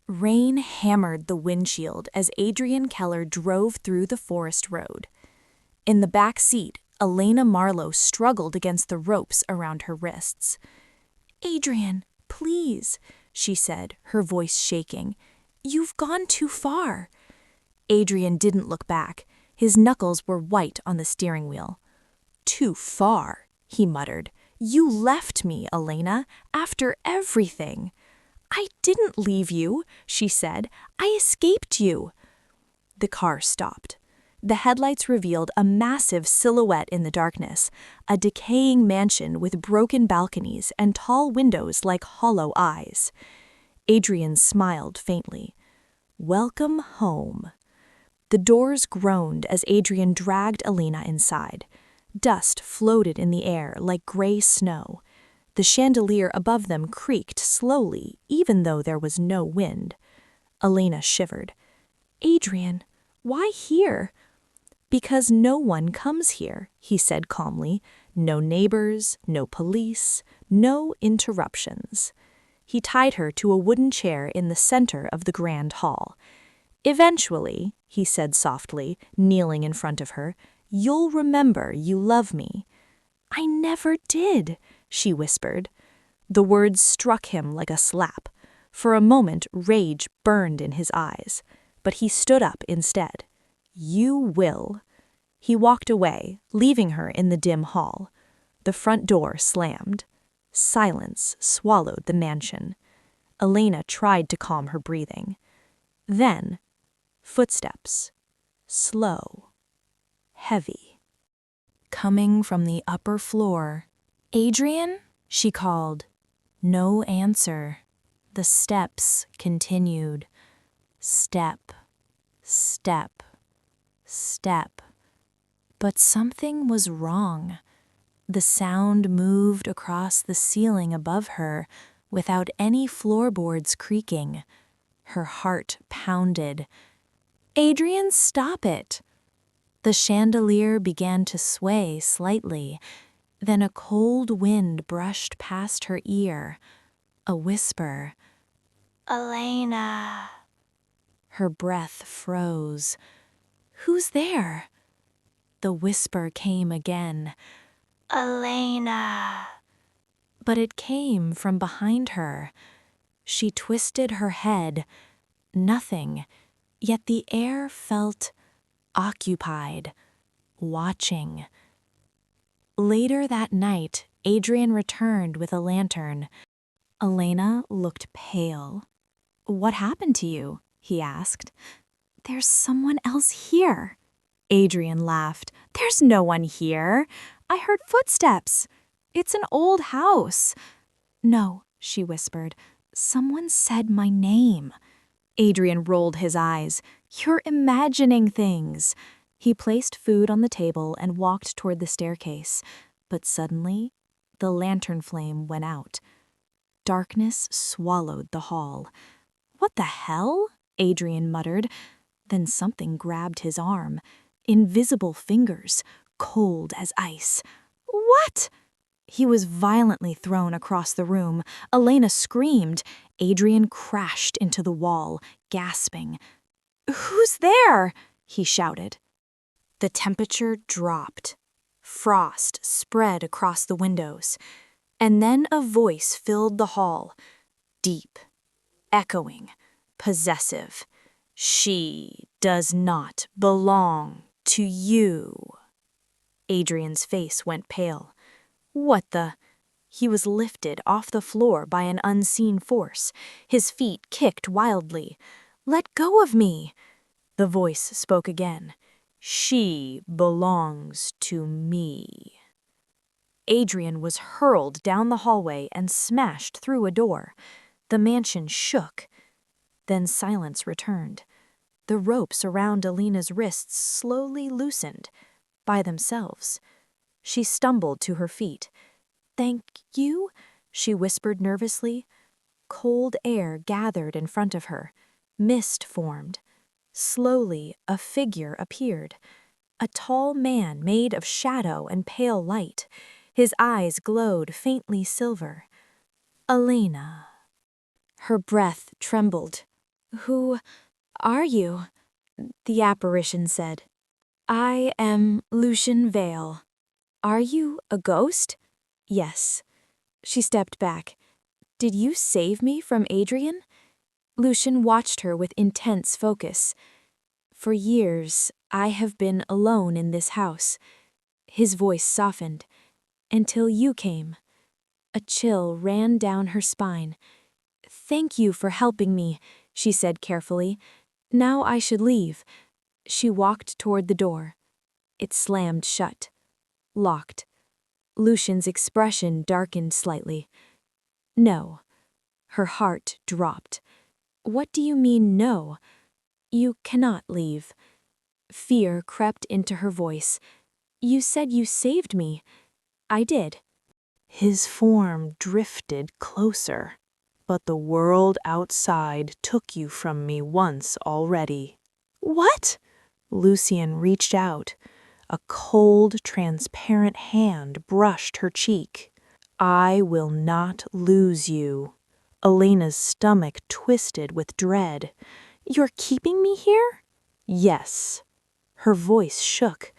Rain hammered the windshield as Adrian Keller drove through the forest road. In the back seat, Elena Marlowe struggled against the ropes around her wrists. "Adrian, please," she said, her voice shaking. "You've gone too far." Adrian didn't look back. His knuckles were white on the steering wheel. "Too far," he muttered. "You left me, Elena, after everything." "I didn't leave you," she said. "I escaped you." The car stopped. The headlights revealed a massive silhouette in the darkness, a decaying mansion with broken balconies and tall windows like hollow eyes. Adrian smiled faintly. "Welcome home." The doors groaned as Adrian dragged Elena inside. Dust floated in the air like gray snow. The chandelier above them creaked slowly, even though there was no wind. Elena shivered. "Adrian, why here?" "Because no one comes here," he said calmly. "No neighbors, no police, no interruptions." He tied her to a wooden chair in the center of the grand hall. "Eventually," he said softly, kneeling in front of her, "you'll remember you love me." "I never did," she whispered. The words struck him like a slap. For a moment, rage burned in his eyes. But he stood up instead. "You will." He walked away, leaving her in the dim hall. The front door slammed. Silence swallowed the mansion. Elena tried to calm her breathing. Then, footsteps. Slow. Heavy. Coming from the upper floor. "Adrian?" she called. No answer. The steps continued. Step, step, step. But something was wrong. The sound moved across the ceiling above her without any floorboards creaking. Her heart pounded. "Adrian, stop it!" The chandelier began to sway slightly. Then a cold wind brushed past her ear. A whisper. "Elena." Her breath froze. "Who's there?" The whisper came again. "Elena." But it came from behind her. She twisted her head. Nothing. Yet the air felt occupied, watching. Later that night, Adrian returned with a lantern. Elena looked pale. "What happened to you?" he asked. "There's someone else here." Adrian laughed. "There's no one here. I heard footsteps. It's an old house." "No," she whispered. "Someone said my name." Adrian rolled his eyes. "You're imagining things." He placed food on the table and walked toward the staircase. But suddenly, the lantern flame went out. Darkness swallowed the hall. "What the hell?" Adrian muttered. Then something grabbed his arm. Invisible fingers, cold as ice. "What?" He was violently thrown across the room. Elena screamed. Adrian crashed into the wall, gasping. "Who's there?" he shouted. The temperature dropped. Frost spread across the windows. And then a voice filled the hall. Deep, echoing, possessive. "She does not belong to you." Adrian's face went pale. "What the—" He was lifted off the floor by an unseen force. His feet kicked wildly. "Let go of me!" The voice spoke again. "She belongs to me." Adrian was hurled down the hallway and smashed through a door. The mansion shook. Then silence returned. The ropes around Elena's wrists slowly loosened, by themselves. She stumbled to her feet. "Thank you," she whispered nervously. Cold air gathered in front of her. Mist formed. Slowly, a figure appeared. A tall man made of shadow and pale light. His eyes glowed faintly silver. "Elena." Her breath trembled. Who are you? The apparition said. I am Lucian Vale. Are you a ghost? Yes. She stepped back. Did you save me from Adrian? Lucian watched her with intense focus. For years, I have been alone in this house. His voice softened. Until you came. A chill ran down her spine. Thank you for helping me, she said carefully. Now I should leave. She walked toward the door. It slammed shut. Locked. Lucian's expression darkened slightly. No. Her heart dropped. What do you mean, no? You cannot leave. Fear crept into her voice. You said you saved me. I did. His form drifted closer. But the world outside took you from me once already. What? Lucian reached out. A cold, transparent hand brushed her cheek. I will not lose you. Elena's stomach twisted with dread. You're keeping me here? Yes. Her voice shook.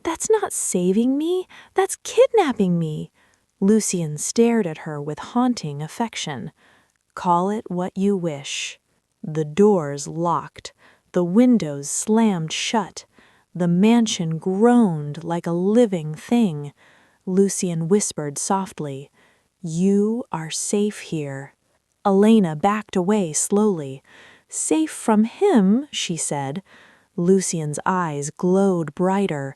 That's not saving me. That's kidnapping me. Lucian stared at her with haunting affection. Call it what you wish. The doors locked. The windows slammed shut. The mansion groaned like a living thing. Lucian whispered softly, You are safe here. Elena backed away slowly. Safe from him, she said. Lucian's eyes glowed brighter.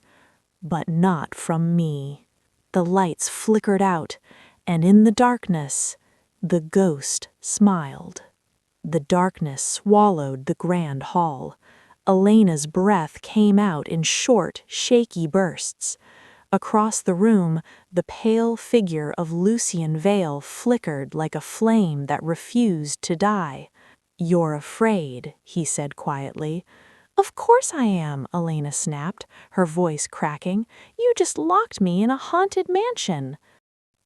But not from me. The lights flickered out, and in the darkness, the ghost smiled. The darkness swallowed the grand hall. Elena's breath came out in short, shaky bursts. Across the room, the pale figure of Lucian Vale flickered like a flame that refused to die. You're afraid, he said quietly. Of course I am, Elena snapped, her voice cracking. You just locked me in a haunted mansion.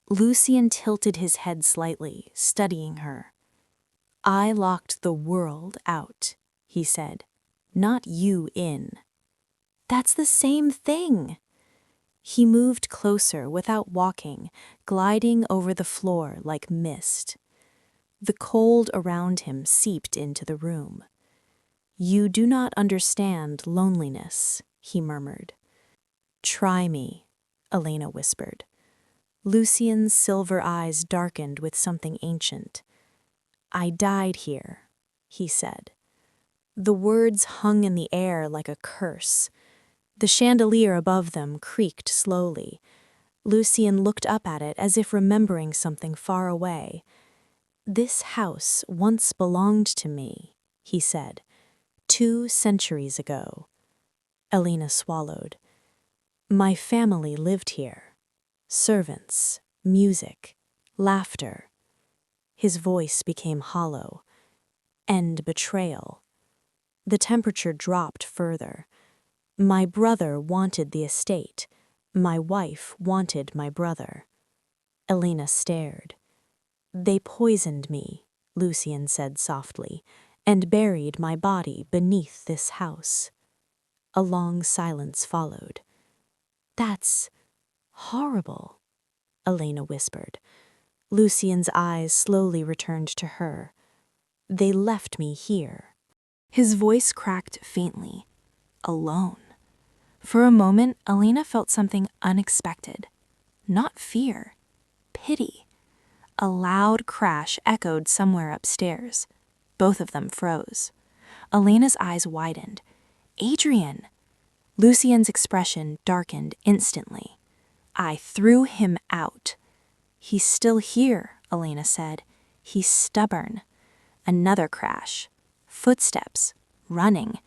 Lucian tilted his head slightly, studying her. I locked the world out, he said, not you in. That's the same thing. He moved closer without walking, gliding over the floor like mist. The cold around him seeped into the room. You do not understand loneliness, he murmured. Try me, Elena whispered. Lucian's silver eyes darkened with something ancient. I died here, he said. The words hung in the air like a curse. The chandelier above them creaked slowly. Lucian looked up at it as if remembering something far away. This house once belonged to me, he said, 2 centuries ago. Elena swallowed. My family lived here. Servants, music, laughter. His voice became hollow. And betrayal. The temperature dropped further. My brother wanted the estate. My wife wanted my brother. Elena stared. They poisoned me, Lucian said softly, and buried my body beneath this house. A long silence followed. That's horrible, Elena whispered. Lucian's eyes slowly returned to her. They left me here. His voice cracked faintly. Alone. For a moment, Elena felt something unexpected. Not fear. Pity. A loud crash echoed somewhere upstairs. Both of them froze. Elena's eyes widened. Adrian! Lucian's expression darkened instantly. I threw him out. He's still here, Elena said. He's stubborn. Another crash. Footsteps. Running.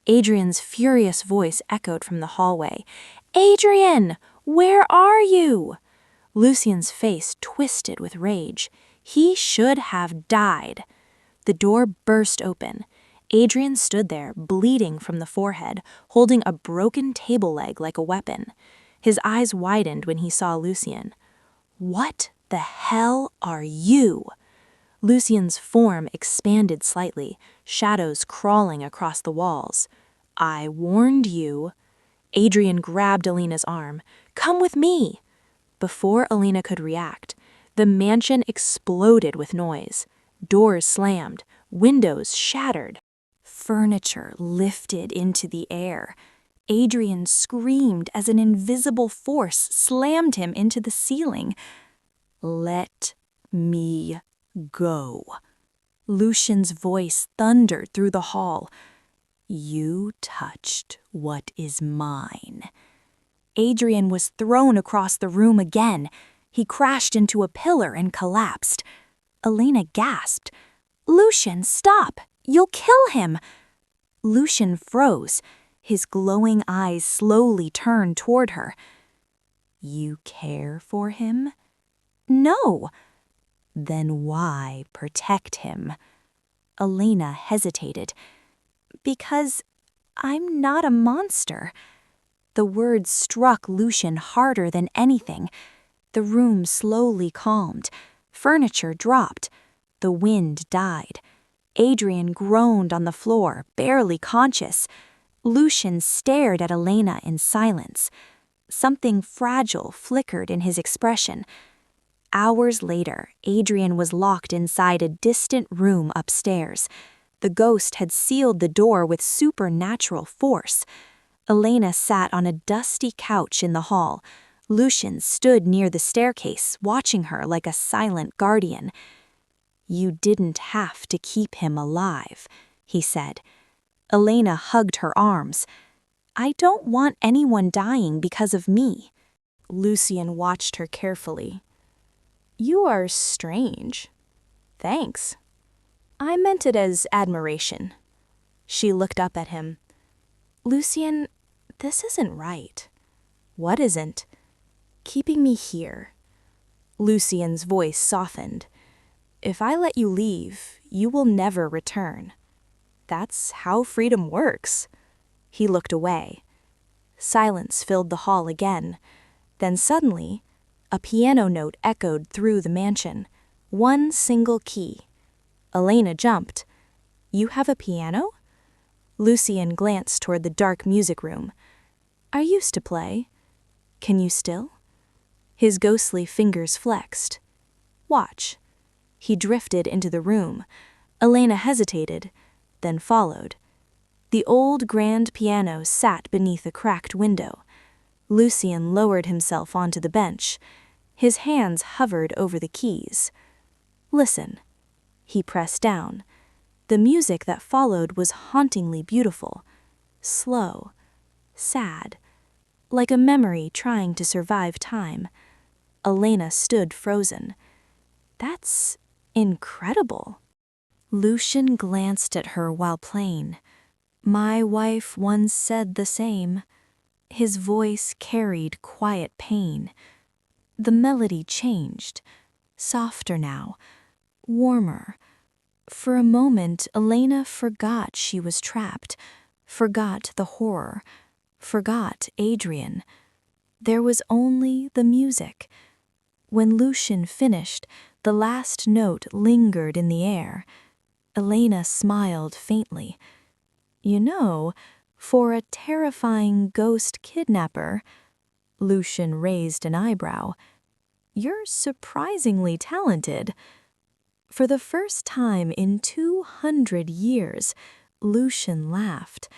Adrian's furious voice echoed from the hallway. Adrian! Where are you? Lucian's face twisted with rage. He should have died. The door burst open. Adrian stood there, bleeding from the forehead, holding a broken table leg like a weapon. His eyes widened when he saw Lucian. What the hell are you? Lucian's form expanded slightly, shadows crawling across the walls. "I warned you." Adrian grabbed Elena's arm. "Come with me." Before Elena could react, the mansion exploded with noise. Doors slammed, windows shattered. Furniture lifted into the air. Adrian screamed as an invisible force slammed him into the ceiling. "Let me go." Lucian's voice thundered through the hall. "You touched what is mine." Adrian was thrown across the room again. He crashed into a pillar and collapsed. Elena gasped. "Lucian, stop! You'll kill him!" Lucian froze. His glowing eyes slowly turned toward her. "You care for him?" "No." "Then why protect him?" Elena hesitated. "Because I'm not a monster." The words struck Lucian harder than anything. The room slowly calmed. Furniture dropped. The wind died. Adrian groaned on the floor, barely conscious. Lucian stared at Elena in silence. Something fragile flickered in his expression. Hours later, Adrian was locked inside a distant room upstairs. The ghost had sealed the door with supernatural force. Elena sat on a dusty couch in the hall. Lucian stood near the staircase, watching her like a silent guardian. "You didn't have to keep him alive," he said. Elena hugged her arms. "I don't want anyone dying because of me." Lucian watched her carefully. "You are strange." "Thanks." "I meant it as admiration." She looked up at him. "Lucian, this isn't right." "What isn't?" "Keeping me here." Lucian's voice softened. "If I let you leave, you will never return. That's how freedom works." He looked away. Silence filled the hall again. Then suddenly, a piano note echoed through the mansion. One single key. Elena jumped. "You have a piano?" Lucian glanced toward the dark music room. "I used to play. Can you still?" His ghostly fingers flexed. "Watch." He drifted into the room. Elena hesitated, then followed. The old grand piano sat beneath a cracked window. Lucian lowered himself onto the bench. His hands hovered over the keys. "Listen." He pressed down. The music that followed was hauntingly beautiful. Slow. Sad. Like a memory trying to survive time. Elena stood frozen. "That's incredible." Lucian glanced at her while playing. "My wife once said the same." His voice carried quiet pain. The melody changed. Softer now. Warmer. For a moment, Elena forgot she was trapped. Forgot the horror. Forgot Adrian. There was only the music. When Lucian finished, the last note lingered in the air. Elena smiled faintly. "You know, for a terrifying ghost kidnapper," Lucian raised an eyebrow, "you're surprisingly talented." For the first time in 200 years, Lucian laughed.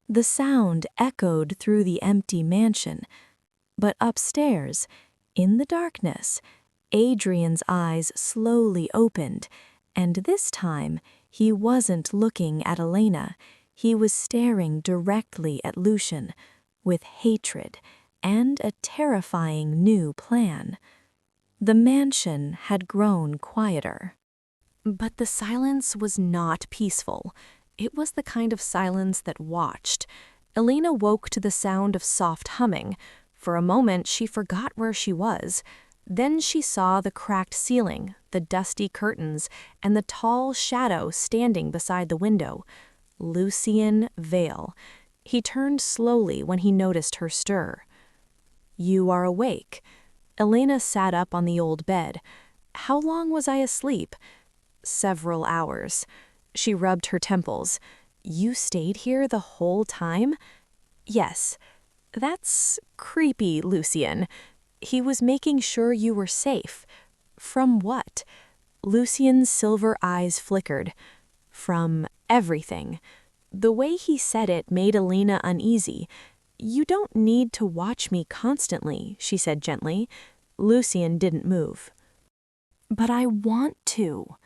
The sound echoed through the empty mansion. But upstairs, in the darkness, Adrian's eyes slowly opened, and this time he wasn't looking at Elena. He was staring directly at Lucian, with hatred and a terrifying new plan. The mansion had grown quieter. But the silence was not peaceful. It was the kind of silence that watched. Elena woke to the sound of soft humming. For a moment, she forgot where she was. Then she saw the cracked ceiling, the dusty curtains, and the tall shadow standing beside the window. Lucian Vale. He turned slowly when he noticed her stir. "You are awake." Elena sat up on the old bed. "How long was I asleep?" "Several hours." She rubbed her temples. You stayed here the whole time? Yes. That's creepy, Lucian. He was making sure you were safe. From what? Lucian's silver eyes flickered. From everything. The way he said it made Elena uneasy. You don't need to watch me constantly, she said gently. Lucian didn't move. But I want to.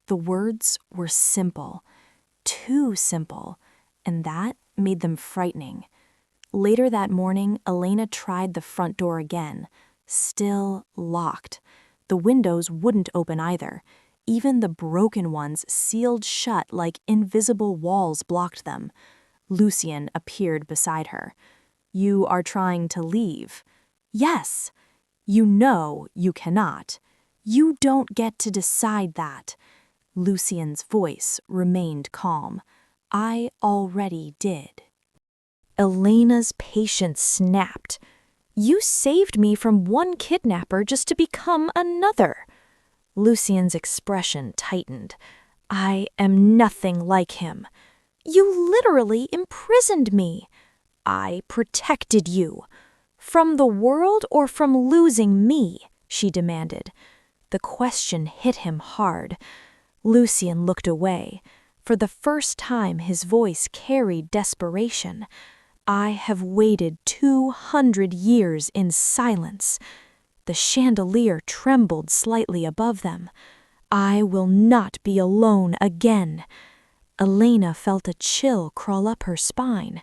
The words were simple. Too simple. And that made them frightening. Later that morning, Elena tried the front door again. Still locked. The windows wouldn't open either. Even the broken ones sealed shut like invisible walls blocked them. Lucian appeared beside her. You are trying to leave. Yes. You know you cannot. You don't get to decide that. Lucian's voice remained calm. I already did. Elena's patience snapped. You saved me from one kidnapper just to become another. Lucian's expression tightened. I am nothing like him. You literally imprisoned me. I protected you. From the world or from losing me? She demanded. The question hit him hard. Lucian looked away. For the first time, his voice carried desperation. I have waited 200 years in silence. The chandelier trembled slightly above them. I will not be alone again. Elena felt a chill crawl up her spine.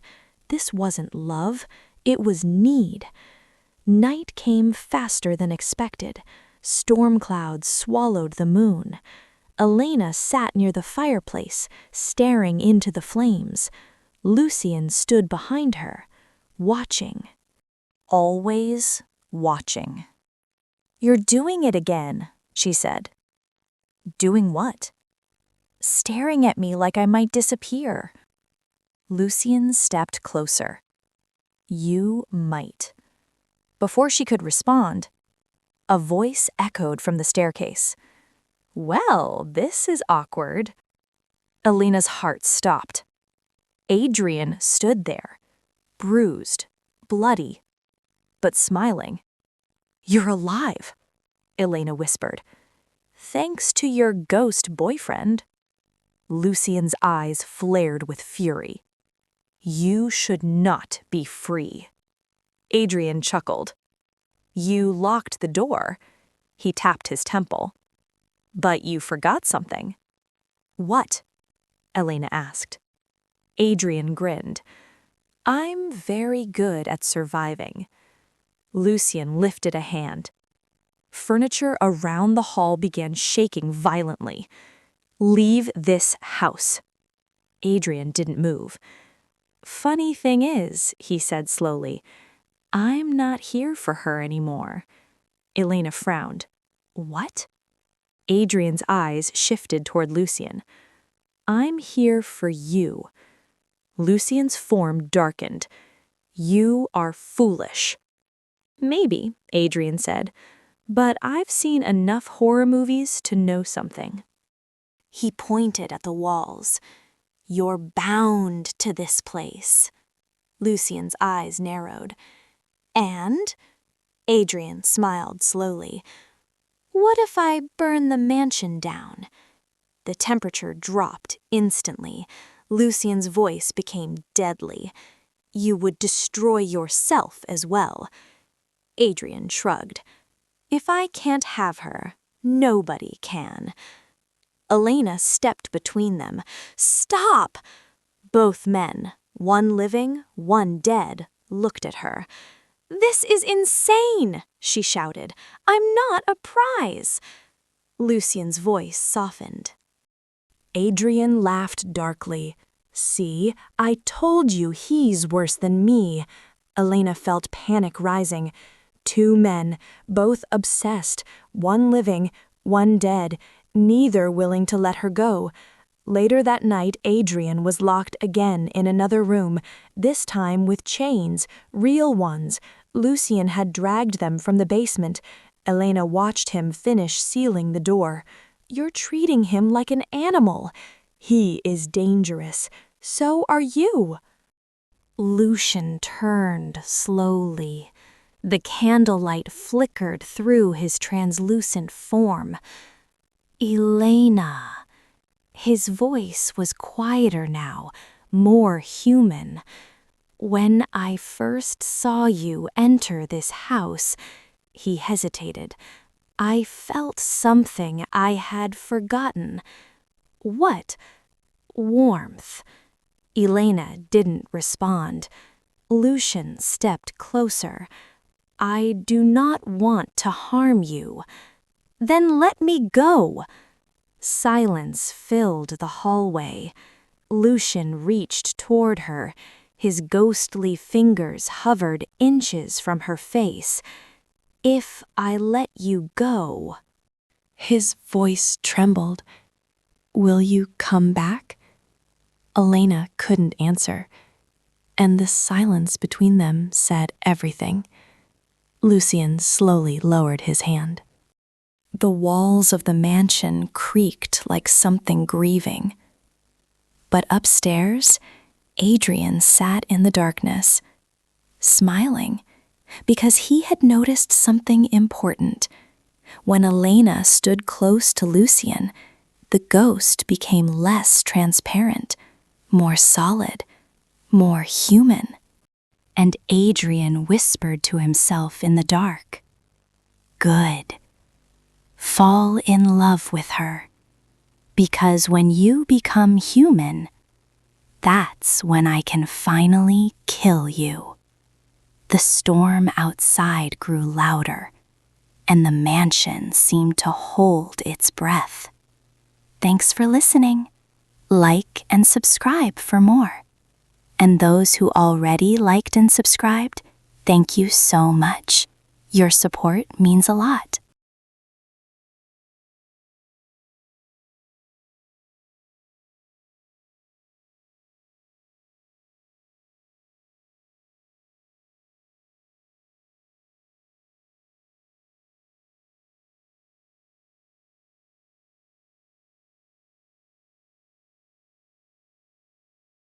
This wasn't love, it was need. Night came faster than expected. Storm clouds swallowed the moon. Elena sat near the fireplace, staring into the flames. Lucian stood behind her, watching. Always watching. You're doing it again, she said. Doing what? Staring at me like I might disappear. Lucian stepped closer. You might. Before she could respond, a voice echoed from the staircase. Well, this is awkward. Elena's heart stopped. Adrian stood there, bruised, bloody, but smiling. You're alive, Elena whispered. Thanks to your ghost boyfriend. Lucian's eyes flared with fury. You should not be free. Adrian chuckled. You locked the door. He tapped his temple. But you forgot something. What? Elena asked. Adrian grinned. I'm very good at surviving. Lucian lifted a hand. Furniture around the hall began shaking violently. Leave this house. Adrian didn't move. Funny thing is, he said slowly, I'm not here for her anymore. Elena frowned. What? Adrian's eyes shifted toward Lucian. I'm here for you. Lucian's form darkened. You are foolish. Maybe, Adrian said, but I've seen enough horror movies to know something. He pointed at the walls. You're bound to this place. Lucian's eyes narrowed. And? Adrian smiled slowly. What if I burn the mansion down? The temperature dropped instantly. Lucian's voice became deadly. You would destroy yourself as well. Adrian shrugged. If I can't have her, nobody can. Elena stepped between them. Stop! Both men, one living, one dead, looked at her. This is insane, she shouted. I'm not a prize. Lucian's voice softened. Adrian laughed darkly. See, I told you he's worse than me. Elena felt panic rising. Two men, both obsessed, one living, one dead, neither willing to let her go. Later that night, Adrian was locked again in another room, this time with chains, real ones. Lucian had dragged them from the basement. Elena watched him finish sealing the door. You're treating him like an animal. He is dangerous. So are you. Lucian turned slowly. The candlelight flickered through his translucent form. Elena. His voice was quieter now, more human. When I first saw you enter this house, he hesitated. I felt something I had forgotten. What? Warmth. Elena didn't respond. Lucian stepped closer. I do not want to harm you. Then let me go. Silence filled the hallway. Lucian reached toward her. His ghostly fingers hovered inches from her face. If I let you go. His voice trembled. Will you come back? Elena couldn't answer, and the silence between them said everything. Lucian slowly lowered his hand. The walls of the mansion creaked like something grieving. But upstairs, Adrian sat in the darkness, smiling, because he had noticed something important. When Elena stood close to Lucian, the ghost became less transparent, more solid, more human. And Adrian whispered to himself in the dark, "Good. Fall in love with her. Because when you become human, that's when I can finally kill you." The storm outside grew louder, and the mansion seemed to hold its breath. Thanks for listening. Like and subscribe for more. And those who already liked and subscribed, thank you so much. Your support means a lot.